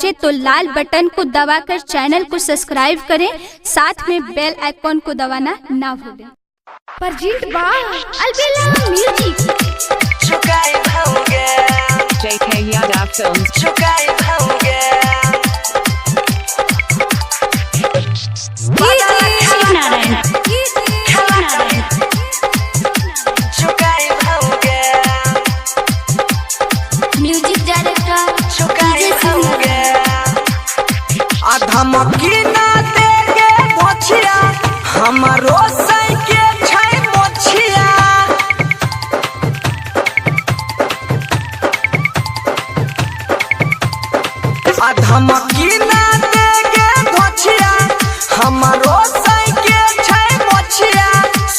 बच्चे तो लाल बटन को दबाकर चैनल को सब्सक्राइब करें, साथ में बेल आइकॉन को दबाना ना भूलें। परजेंट बा Albela music JK Yadav Films. Music director धमकी ना देगे मोछिया हमारो सैके छै मोछिया धमकी ना देगे मोछिया हमारो सैके छै मोछिया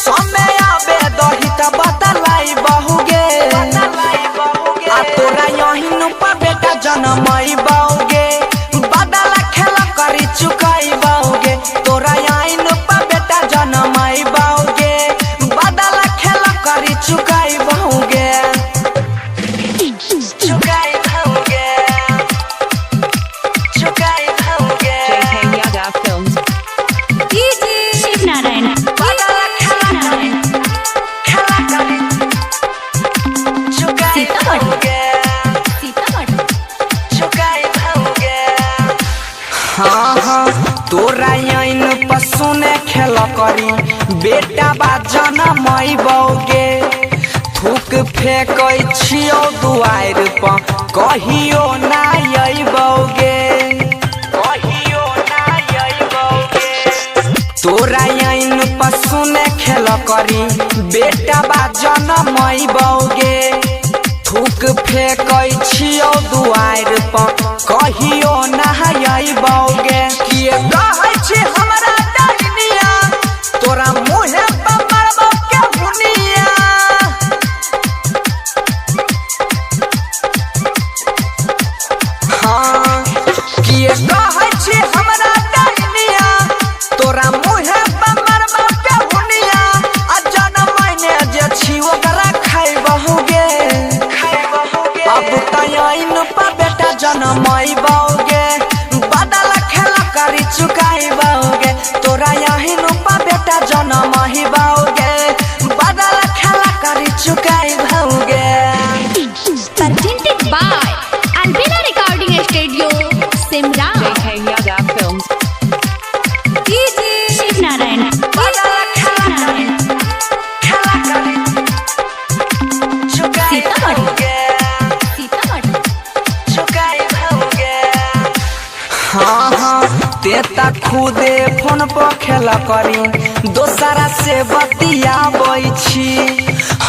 समय आबे दही त बतलाई बहुगे आ तोरा यही नु पा बेटा जनमई बहुगे चुकाई बाओगे तोरा आइन पा बेटा जनमाई बाओगे बदला खेला करी चुकाई बाओगे JK Yadav Films. Shiv Narayan बदला खेला करी चुकाई बाओगे तोरा आइन पसुने खेल करी बेटा बा जनमई बाओगे थूक फेंकै छियौ दुआर पर कहियो ना अइबौगे तोरा आइन पसुने खेल करी बेटा बा जनमई बाओगे थूक फेंकै छियौ दुआर पर कहियो ना अइबौगे किए कहै छी हमरा डरनिया तोरा मुहे पर मारबौ के हुनिया हाँ किए कहै छी हमरा डरनिया तोरा मुहे पर मारबौ के हुनिया आ जनमैने जे छी ओकरा खाइबहुगे अब तैन पा बेटा जनमई बाओगे बदला खेला करी चुकाई बाओगे तोरा यही पा बेटा जनमई बाओगे बदला खेला करी चुकाई बाओगे presented by Albina Recording Studio Simra JK Yadav Films. Shiv Narayan बदला खेला करी चुकाई बाओगे तेता खुदे फोन पर खेला करी दोसरा से बतियाबै छी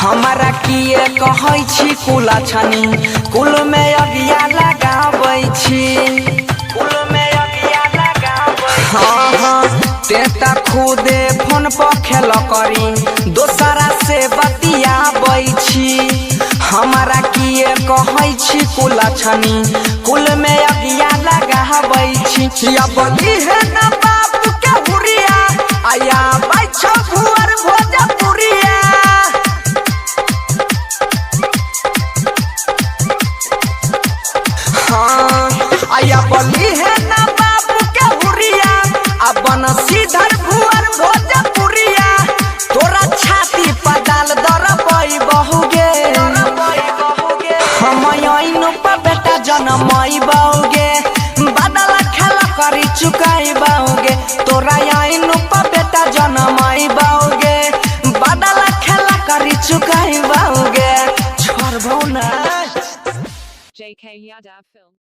हमारा किए कहै छी कुला छनी कुल में अगिया लगाबै छी तेता खुदे फोन पर खेला करी दोसरा से बतियाबै छी हमारा किए कहै छी कुला छनी कुल में अगिया लगाबै छी या बली है ना बाप के हुरिया आया बैठो भुअर भोजपुरिया हाँ आया बली है ना बाप के हुरिया अपन सीधर भुअर भोजपुरिया तोरा छाती पर डाल दरबै बहुगे हम आइन पा बेटा जनमई बाओगे बदला खेला करी चुकाई बाओगे तोरा आइन पा बेटा जनमई बाओगे बदला खेला करी चुकाई बाओगे छोड़बौ ना JK Yadav Films.